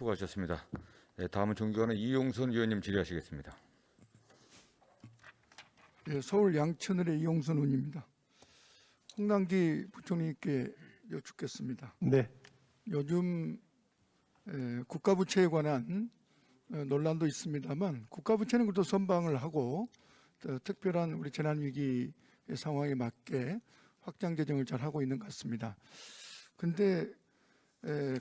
수고하셨습니다. 네, 다음은 존경하는 이용선 의원님 질의하시겠습니다. 예, 서울 양천을의 이용선 의원입니다. 홍남기 부총리께 여쭙겠습니다. 네. 요즘 국가부채에 관한 논란도 있습니다만 국가부채는 그래도 선방을 하고 특별한 우리 재난위기 상황에 맞게 확장 재정을 잘 하고 있는 것 같습니다. 그런데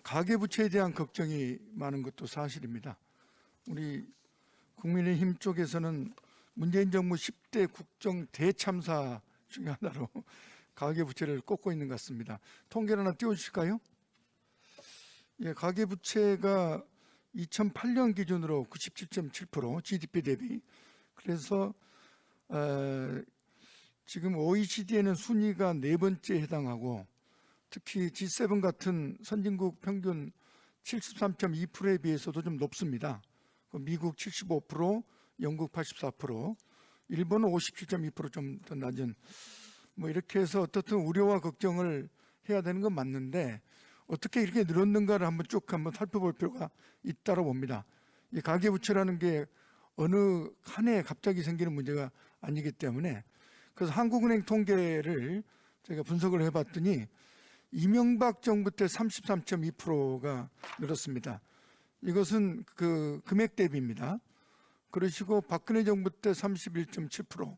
가계부채에 대한 걱정이 많은 것도 사실입니다. 우리 국민의힘 쪽에서는 문재인 정부 10대 국정 대참사 중에 하나로 가계부채를 꼽고 있는 것 같습니다. 통계를 하나 띄워주실까요? 예, 가계부채가 2008년 기준으로 97.7% GDP 대비. 그래서 지금 OECD에는 순위가 4번째에 해당하고 특히 G7 같은 선진국 평균 73.2%에 비해서도 좀 높습니다. 미국 75%, 영국 84%, 일본은 57.2% 좀 더 낮은 뭐 이렇게 해서 어떻든 우려와 걱정을 해야 되는 건 맞는데 어떻게 이렇게 늘었는가를 한번 살펴볼 필요가 있다고 봅니다. 이 가계부채라는 게 어느 한 해에 갑자기 생기는 문제가 아니기 때문에 그래서 한국은행 통계를 제가 분석을 해봤더니 이명박 정부 때 33.2%가 늘었습니다. 이것은 그 금액 대비입니다. 그러시고 박근혜 정부 때 31.7%,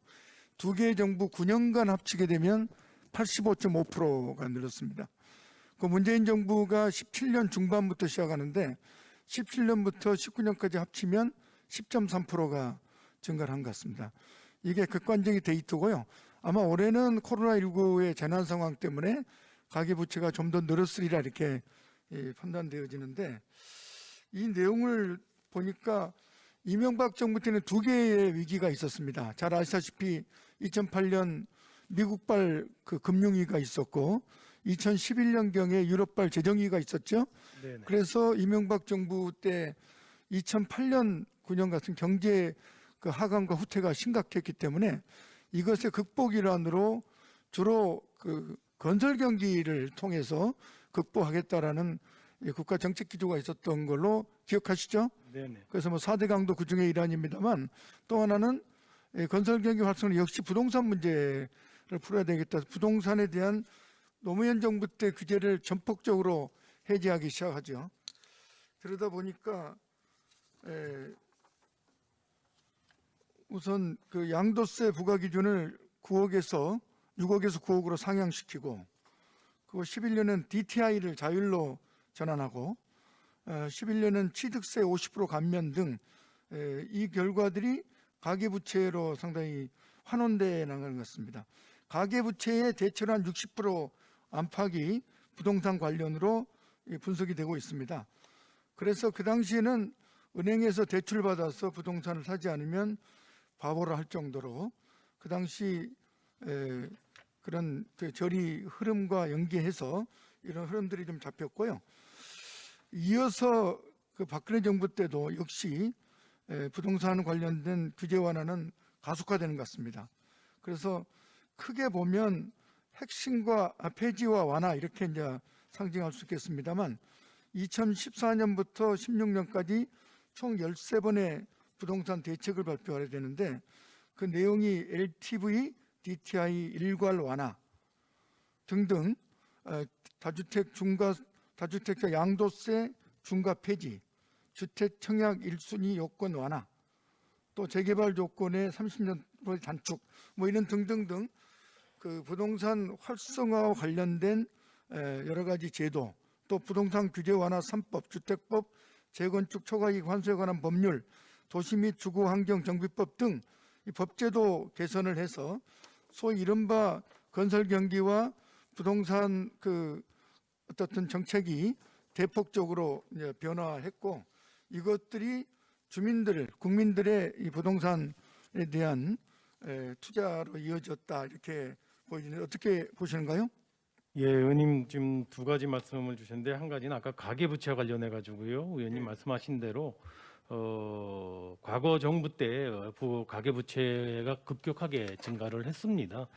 두 개의 정부 9년간 합치게 되면 85.5%가 늘었습니다. 그 문재인 정부가 17년 중반부터 시작하는데 17년부터 19년까지 합치면 10.3%가 증가를 한 것 같습니다. 이게 객관적인 데이터고요. 아마 올해는 코로나19의 재난 상황 때문에 가계부채가 좀 더 늘었으리라 이렇게 판단되어지는데 이 내용을 보니까 이명박 정부 때는 두 개의 위기가 있었습니다. 잘 아시다시피 2008년 미국발 그 금융위기가 있었고 2011년경에 유럽발 재정위기가 있었죠. 네네. 그래서 이명박 정부 때 2008년 9년 같은 경제 그 하강과 후퇴가 심각했기 때문에 이것의 극복 일환으로 주로 그 건설 경기를 통해서 극복하겠다라는 국가 정책 기조가 있었던 걸로 기억하시죠? 네네. 그래서 뭐 4대 강도 그 중에 일환입니다만 또 하나는 건설 경기 활성화 역시 부동산 문제를 풀어야 되겠다. 부동산에 대한 노무현 정부 때 규제를 전폭적으로 해제하기 시작하죠. 그러다 보니까 우선 그 양도세 부과 기준을 9억에서 9억으로 상향시키고 그리고 11년은 DTI를 자율로 전환하고 11년은 취득세 50% 감면 등 이 결과들이 가계부채로 상당히 환원돼 나가는 것 같습니다. 가계부채의 대체로 한 60% 안팎이 부동산 관련으로 분석이 되고 있습니다. 그래서 그 당시에는 은행에서 대출받아서 부동산을 사지 않으면 바보라 할 정도로 그 당시 그런 그 저리 흐름과 연계해서 이런 흐름들이 좀 잡혔고요. 이어서 그 박근혜 정부 때도 역시 부동산 관련된 규제 완화는 가속화되는 것 같습니다. 그래서 크게 보면 핵심과 폐지와 완화 이렇게 이제 상징할 수 있겠습니다만 2014년부터 16년까지 총 13번의 부동산 대책을 발표해야 되는데 그 내용이 LTV, DTI 일괄 완화 등등 다주택자 양도세 중과 폐지, 주택 청약 1순위 요건 완화, 또 재개발 조건의 30년 단축, 뭐 이런 등등등 그 부동산 활성화와 관련된 여러 가지 제도, 또 부동산 규제 완화 3법, 주택법, 재건축 초과이익 환수에 관한 법률, 도시 및 주거 환경 정비법 등 이 법제도 개선을 해서 소위 이른바 건설 경기와 부동산 그 어떻든 정책이 대폭적으로 이제 변화했고 이것들이 국민들의 이 부동산에 대한 투자로 이어졌다 이렇게 보이는데 어떻게 보시는가요? 예, 의원님 지금 두 가지 말씀을 주셨는데 한 가지는 아까 가계부채와 관련해 가지고요. 의원님 말씀하신 대로 과거 정부 때 가계부채가 급격하게 증가를 했습니다.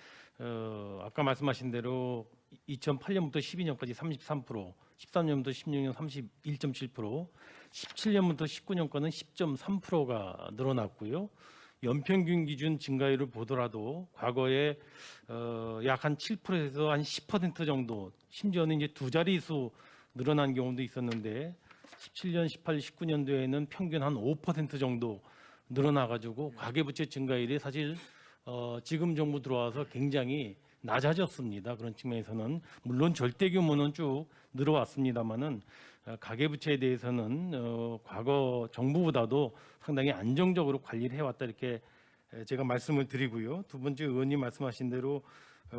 아까 말씀하신 대로 2008년부터 12년까지 33%, 13년부터 16년 31.7%, 17년부터 19년까지는 10.3%가 늘어났고요. 연평균 기준 증가율을 보더라도 과거에 약 한 7%에서 한 10% 정도, 심지어는 이제 두 자릿수 늘어난 경우도 있었는데 17년, 18, 19년도에는 평균 한 5% 정도 늘어나가지고 가계부채 증가율이 사실 지금 정부 들어와서 굉장히 낮아졌습니다. 그런 측면에서는 물론 절대 규모는 쭉 늘어왔습니다만은 가계부채에 대해서는 과거 정부보다도 상당히 안정적으로 관리를 해왔다 이렇게 제가 말씀을 드리고요. 두 번째 의원님 말씀하신 대로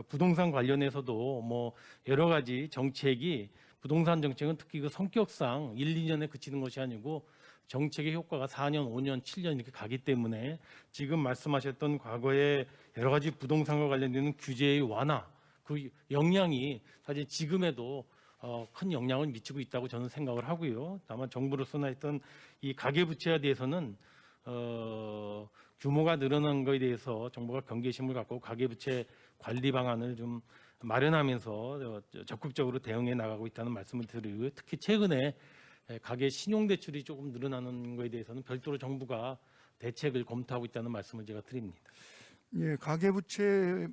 부동산 관련해서도 뭐 여러 가지 정책이 부동산 정책은 특히 그 성격상 1, 2년에 그치는 것이 아니고 정책의 효과가 4년, 5년, 7년 이렇게 가기 때문에 지금 말씀하셨던 과거에 여러 가지 부동산과 관련되는 규제의 완화 그 영향이 사실 지금에도 큰 영향을 미치고 있다고 저는 생각을 하고요. 다만 정부로서나 했던 이 가계부채에 대해서는 규모가 늘어난 것에 대해서 정부가 경계심을 갖고 가계부채 관리 방안을 좀 마련하면서 적극적으로 대응해 나가고 있다는 말씀을 드리고요. 특히 최근에 가계 신용대출이 조금 늘어나는 것에 대해서는 별도로 정부가 대책을 검토하고 있다는 말씀을 제가 드립니다. 예, 가계부채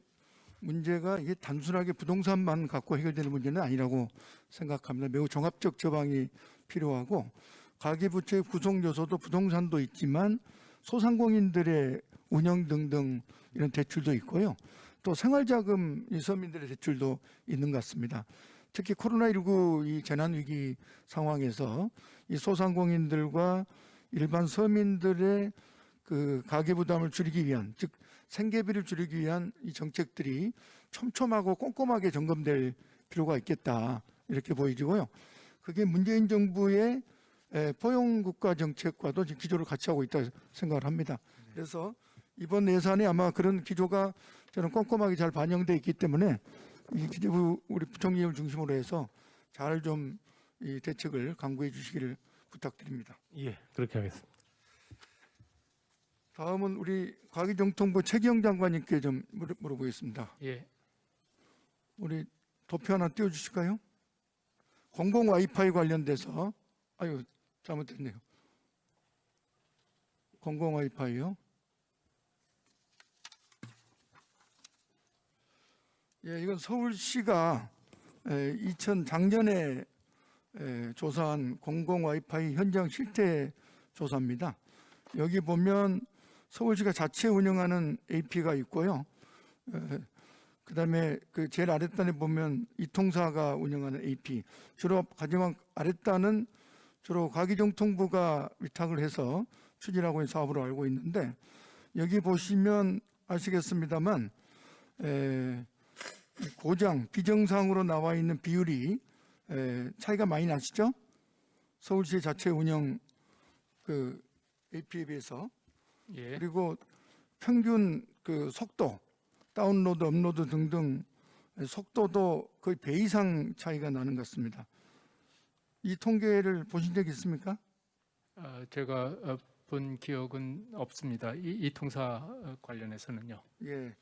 문제가 이게 단순하게 부동산만 갖고 해결되는 문제는 아니라고 생각합니다. 매우 종합적 처방이 필요하고 가계부채의 구성 요소도 부동산도 있지만 소상공인들의 운영 등등 이런 대출도 있고요. 또 생활자금 서민들의 대출도 있는 것 같습니다. 특히 코로나19 이 재난위기 상황에서 이 소상공인들과 일반 서민들의 그 가계부담을 줄이기 위한, 즉 생계비를 줄이기 위한 이 정책들이 촘촘하고 꼼꼼하게 점검될 필요가 있겠다 이렇게 보이지고요. 그게 문재인 정부의 포용국가 정책과도 기조를 같이 하고 있다 생각을 합니다. 그래서 이번 예산에 아마 그런 기조가 저는 꼼꼼하게 잘 반영돼 있기 때문에 이 기재부 우리 부총리를 중심으로 해서 잘 좀 이 대책을 강구해 주시기를 부탁드립니다. 예, 그렇게 하겠습니다. 다음은 우리 과기정통부 최기영 장관님께 좀 물어보겠습니다. 예, 우리 도표 하나 띄워주실까요? 공공 와이파이 관련돼서 아유 잘못됐네요. 공공 와이파이요. 예, 이건 서울시가 작년에 조사한 공공 와이파이 현장 실태 조사입니다. 여기 보면 서울시가 자체 운영하는 AP가 있고요. 그다음에 그 제일 아랫단에 보면 이통사가 운영하는 AP. 주로 하지만 아랫단은 주로 과기정통부가 위탁을 해서 추진하고 있는 사업으로 알고 있는데 여기 보시면 아시겠습니다만 고장 비정상으로 나와 있는 비율이 차이가 많이 나시죠? 서울시 자체 운영 그 AP에 비해서. 예, 그리고 평균 그 속도, 다운로드, 업로드 등등 속도도 거의 배 이상 차이가 나는 것 같습니다. 이 통계를 보신 적 있습니까? 제가 본 기억은 없습니다. 이 통사 관련해서는요. 예.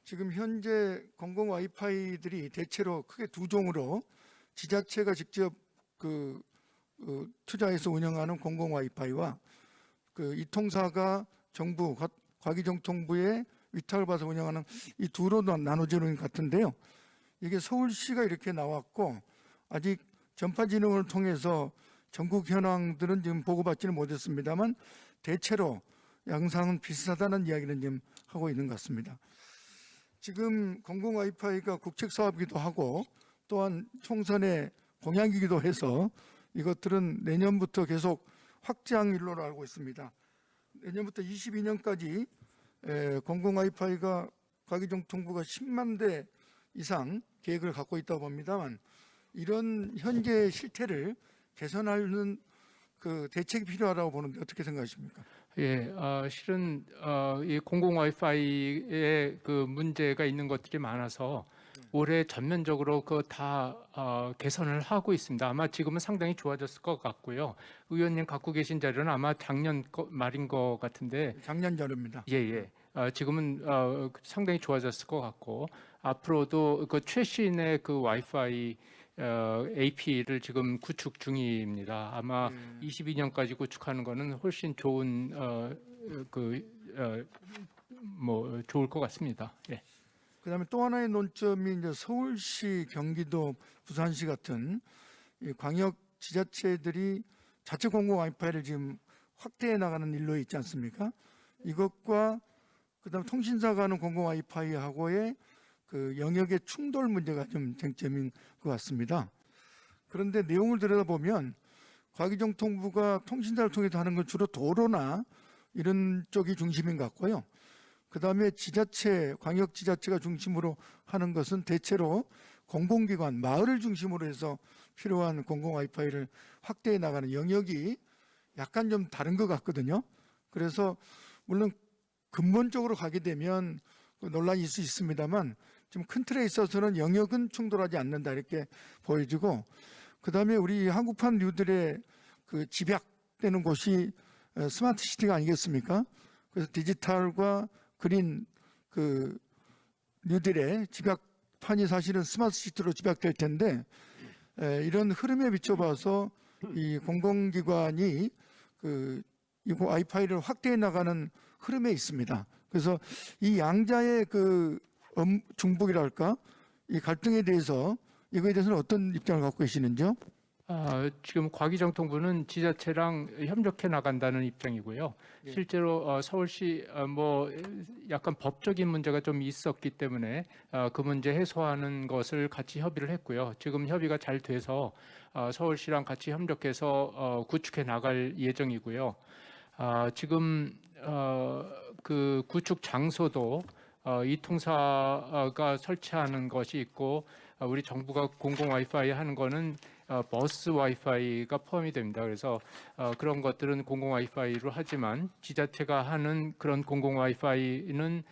지금 현재 공공 와이파이들이 대체로 크게 두 종으로 지자체가 직접 투자해서 운영하는 공공 와이파이와 그 이통사가 정부 과기정통부에 위탁을 받아서 운영하는 이 두로 나눠지는 것 같은데요. 이게 서울시가 이렇게 나왔고 아직 전파진흥을 통해서 전국 현황들은 지금 보고받지는 못했습니다만 대체로 양상은 비슷하다는 이야기는 지금 하고 있는 것 같습니다. 지금 공공 와이파이가 국책 사업이기도 하고 또한 총선의 공약이기도 해서 이것들은 내년부터 계속 확장 일로로 알고 있습니다. 내년부터 22년까지 공공 와이파이가 과기정통부가 10만 대 이상 계획을 갖고 있다고 봅니다만 이런 현재 실태를 개선하는 그 대책이 필요하다고 보는데 어떻게 생각하십니까? 예, 실은 이 공공 와이파이에 그 문제가 있는 것들이 많아서 올해 전면적으로 그 다 개선을 하고 있습니다. 아마 지금은 상당히 좋아졌을 것 같고요. 의원님 갖고 계신 자료는 아마 작년 말인 것 같은데. 작년 자료입니다. 예. 지금은 상당히 좋아졌을 것 같고 앞으로도 그 최신의 그 와이파이 AP를 지금 구축 중입니다. 아마 22년까지 구축하는 거는 훨씬 좋은 좋을 것 같습니다. 예. 그다음에 또 하나의 논점이 이제 서울시, 경기도, 부산시 같은 이 광역 지자체들이 자체 공공 와이파이를 지금 확대해 나가는 일로 있지 않습니까? 이것과 그다음 통신사가 하는 공공 와이파이하고의 그 영역의 충돌 문제가 좀 쟁점인 것 같습니다. 그런데 내용을 들여다보면 과기정통부가 통신사를 통해서 하는 건 주로 도로나 이런 쪽이 중심인 것 같고요. 그다음에 지자체, 광역지자체가 중심으로 하는 것은 대체로 공공기관, 마을을 중심으로 해서 필요한 공공 와이파이를 확대해 나가는 영역이 약간 좀 다른 것 같거든요. 그래서 물론 근본적으로 가게 되면 논란이 있을 수 있습니다만 좀 큰 틀에 있어서는 영역은 충돌하지 않는다 이렇게 보여지고, 그다음에 우리 한국판 뉴들의 그 집약되는 곳이 스마트 시티가 아니겠습니까? 그래서 디지털과 그린 그 뉴딜의 집약판이 사실은 스마트 시티로 집약될 텐데, 이런 흐름에 비춰봐서 이 공공기관이 이거 와이파이를 확대해 나가는 흐름에 있습니다. 그래서 이 양자의 그 중복이랄까, 이 갈등에 대해서 이거에 대해서는 어떤 입장을 갖고 계시는지요? 지금 과기정통부는 지자체랑 협력해 나간다는 입장이고요. 예. 실제로 서울시 약간 법적인 문제가 좀 있었기 때문에 그 문제 해소하는 것을 같이 협의를 했고요. 지금 협의가 잘 돼서 서울시랑 같이 협력해서 구축해 나갈 예정이고요. 지금 그 구축 장소도 이통사가 설치하는 것이 있고, 우리 정부가 공공 와이파이 하는 거는 버스 와이파이가 포함이 됩니다. 그래서 그런 것들은 공공 와이파이로 하지만 지자체가 하는 그런 공공 와이파이는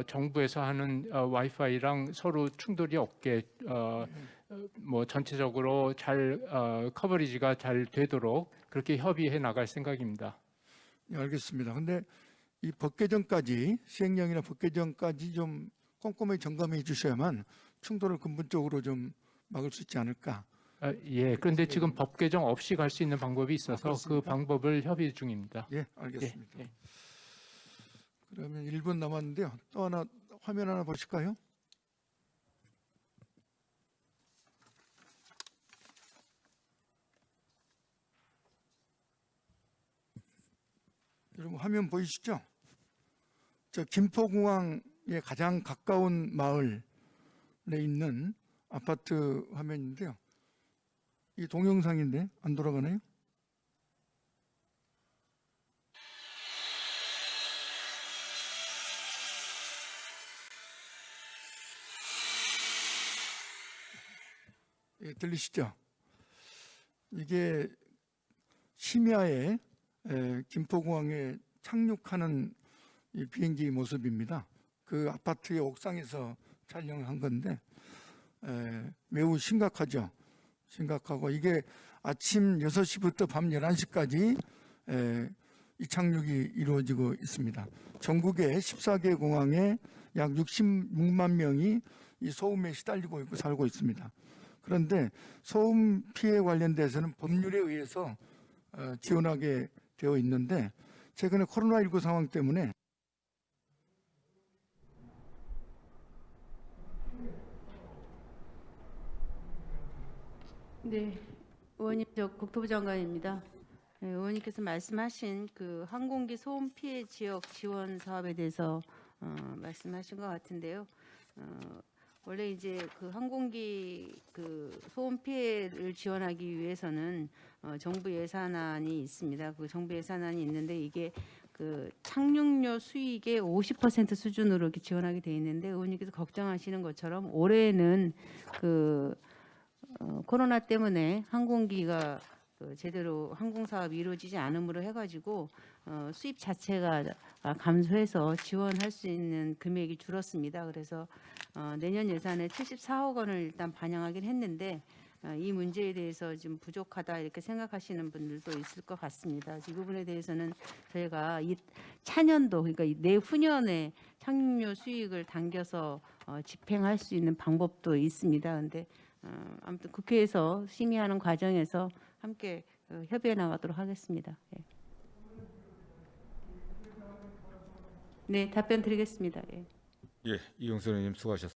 정부에서 하는 와이파이랑 서로 충돌이 없게 전체적으로 잘 커버리지가 잘 되도록 그렇게 협의해 나갈 생각입니다. 네, 알겠습니다. 근데 이 법 개정까지, 시행령이나 법 개정까지 좀 꼼꼼히 점검해 주셔야만 충돌을 근본적으로 좀 막을 수 있지 않을까. 예. 그런데 지금 법 개정 없이 갈 수 있는 방법이 있어서 그 그렇습니까? 방법을 협의 중입니다. 예, 알겠습니다. 예. 그러면 1분 남았는데요. 또 하나 화면 하나 보실까요? 여러분 화면 보이시죠? 저 김포공항에 가장 가까운 마을에 있는 아파트 화면인데요. 이 동영상인데 안 돌아가나요? 예, 들리시죠? 이게 심야에 김포공항에 착륙하는 이 비행기 모습입니다. 그 아파트의 옥상에서 촬영한 건데 매우 심각하죠. 심각하고 이게 아침 6시부터 밤 11시까지 이 착륙이 이루어지고 있습니다. 전국의 14개 공항에 약 66만 명이 이 소음에 시달리고 있고 살고 있습니다. 그런데 소음 피해 관련돼서는 법률에 의해서 지원하게 되어 있는데, 최근에 코로나19 상황 때문에 네, 의원님, 저 국토부 장관입니다. 네, 의원님께서 말씀하신 그 항공기 소음 피해 지역 지원 사업에 대해서 말씀하신 것 같은데요. 원래 이제 그 항공기 그 소음 피해를 지원하기 위해서는 정부 예산안이 있습니다. 그 정부 예산안이 있는데 이게 그 착륙료 수익의 50% 수준으로 이렇게 지원하게 돼 있는데, 의원님께서 걱정하시는 것처럼 올해는 그 코로나 때문에 항공기가 제대로 항공 사업이 이루어지지 않음으로 해가지고 수입 자체가 감소해서 지원할 수 있는 금액이 줄었습니다. 그래서 내년 예산에 74억 원을 일단 반영하긴 했는데 이 문제에 대해서 좀 부족하다 이렇게 생각하시는 분들도 있을 것 같습니다. 이 부분에 대해서는 저희가 이 차년도, 그러니까 내후년에 착륙료 수익을 당겨서 집행할 수 있는 방법도 있습니다. 그런데 아무튼 국회에서 심의하는 과정에서 함께 협의해 나가도록 하겠습니다. 예. 네, 답변 드리겠습니다. 예. 예, 이용선 의원님 수고하셨습니다.